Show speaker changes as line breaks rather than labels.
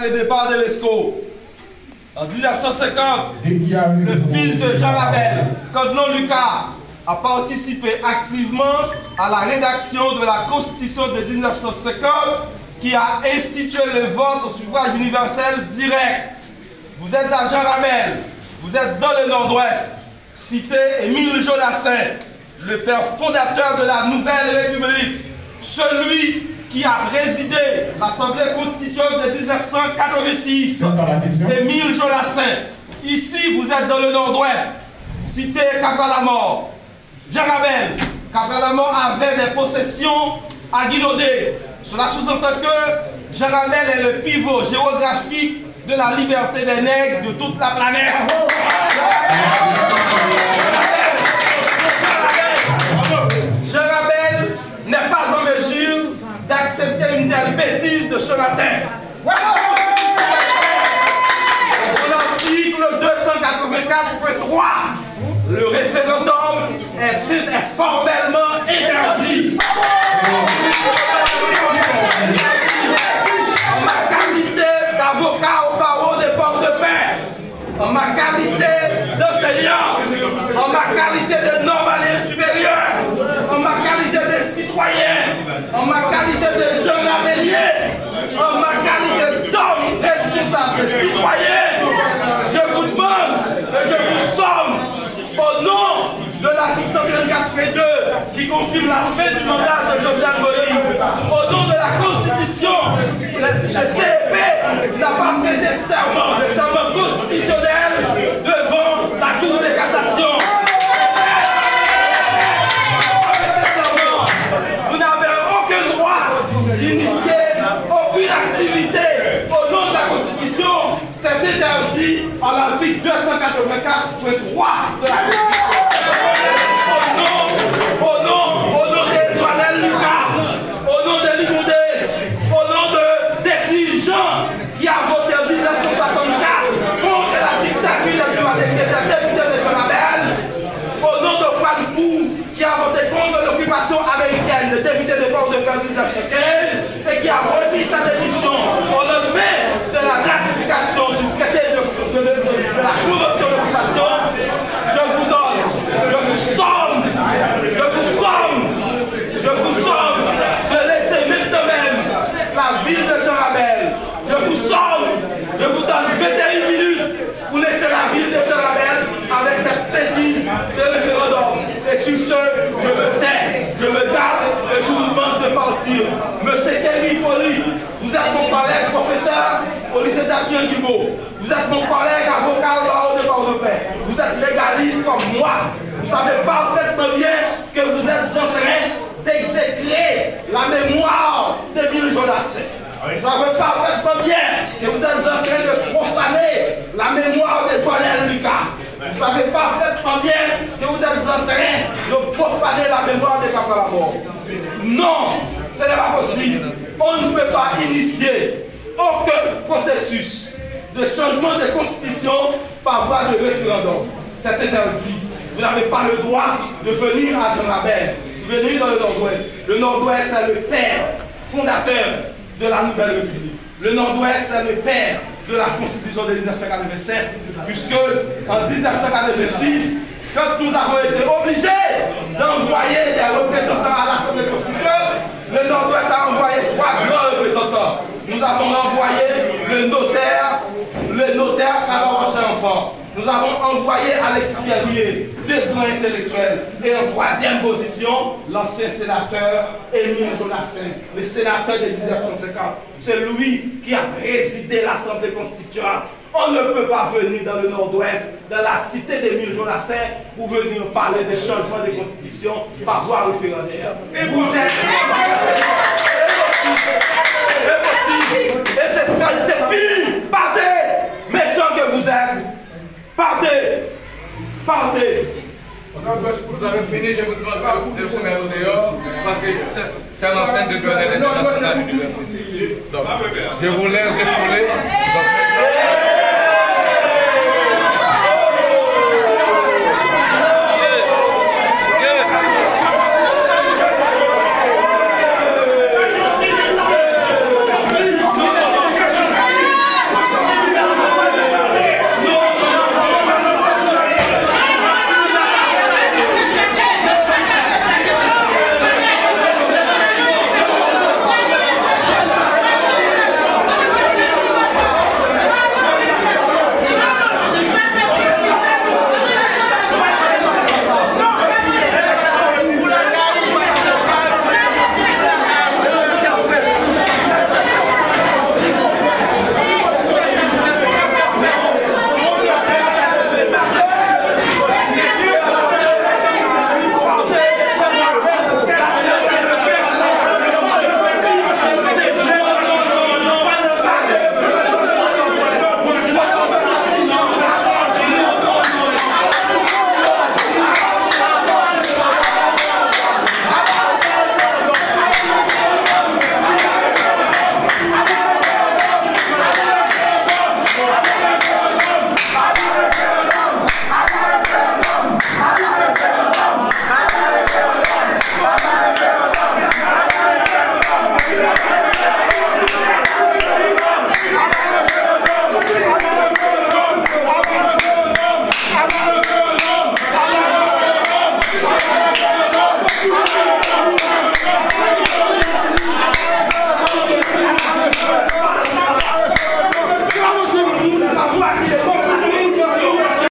Le départ de l'ESCO. En 1950, le fils de Jean Rabel, Codlon Lucas, a participé activement à la rédaction de la Constitution de 1950 qui a institué le vote au suffrage universel direct. Vous êtes à Jean Rabel, vous êtes dans le Nord-Ouest, cité Émile Jodassin, le père fondateur de la Nouvelle République, celui qui a présidé l'Assemblée constituante de 1986, Émile Jodassin. Ici, vous êtes dans le Nord-Ouest, cité Cap-à-la-Mort. Jean Rabel, Cap-à-la-Mort avait des possessions à Guinaudé. Cela sous-entend que Jean Rabel est le pivot géographique de la liberté des nègres de toute la planète. Jean Rabel n'est pas en mesure d'accepter une telle bêtise de ce matin. Son article 284.3, le référendum est formellement interdit. En ma qualité d'avocat au barreau des Port-de-Paix, en ma qualité d'enseignant, en ma qualité de non-valé supérieur, en ma qualité de citoyen, en ma qualité de jeune rabellier, en ma qualité d'homme responsable, de citoyen, je vous demande et je vous somme au nom de l'article 134.2 qui confirme la fin du mandat de Jovenel Moïse, au nom de la Constitution, le CEP n'a pas prêté serment, le serment constitutionnel devant la Cour de cassation. Vous n'avez aucun droit d'initier aucune activité au nom de la Constitution. C'est interdit à l'article 284.3 de la Constitution. Au nom de Joannel Lucas, au nom de Ligondé, au nom de Dessus Jean, qui a voté en 1964 contre la dictature de la député de Jean Rabel, au nom de Fadipou, qui a voté contre l'occupation américaine, le député de Port-de-Paix en 1915, et qui a remis sa démission au lendemain de la ratification du traité de la Convention d'occupation. Je vous donne, je vous somme de laisser maintenant même la ville de Jean Rabel. Je vous donne 21 minutes pour laisser la ville de Jean Rabel avec cette bêtise de référendum. Et sur ce, je me tais, je me garde et je vous demande de partir. Monsieur Kerry Poli, vous êtes mon collègue professeur au lycée d'Adrien Guimau. Vous êtes mon collègue avocat au barreau de Port-de-Paix. Vous êtes légaliste comme moi. Vous savez parfaitement bien que vous êtes en train d'exécrer la mémoire d'Émile Jodassin. Vous savez parfaitement bien que vous êtes en train de profaner la mémoire de Joannel Lucas. Vous savez parfaitement bien que vous êtes en train de profaner la mémoire de Cap-à-la-Mort. Non, ce n'est pas possible. On ne peut pas initier aucun processus de changement de constitution par voie de référendum. C'est interdit. Vous n'avez pas le droit de venir à Jean Rabel, de venir dans le Nord-Ouest. Le Nord-Ouest, c'est le père fondateur de la Nouvelle République. Le Nord-Ouest, c'est le père de la Constitution de 1987, puisque en 1986, quand nous avons été obligés d'envoyer des représentants à l'Assemblée constituante, le Nord-Ouest a envoyé 3 grands représentants. Nous avons envoyé le notaire Carole Rocher-Enfant. Nous avons envoyé Alexis Guerrier, 2 grands intellectuels. Et en 3e position, l'ancien sénateur Émile Jodassin, le sénateur de 1950. C'est lui qui a présidé l'Assemblée constituante. On ne peut pas venir dans le Nord-Ouest, dans la cité d'Émile Jodassin, pour venir parler des changements de constitution par voie référendaire. Et vous êtes... Et c'est fini. Partez, méchants que vous êtes. Partez. Partez.
Vous avez fini, je vous demande pas de vous mettre au dehors, parce que c'est l'enceinte de l'Université. Donc, je vous laisse défouler.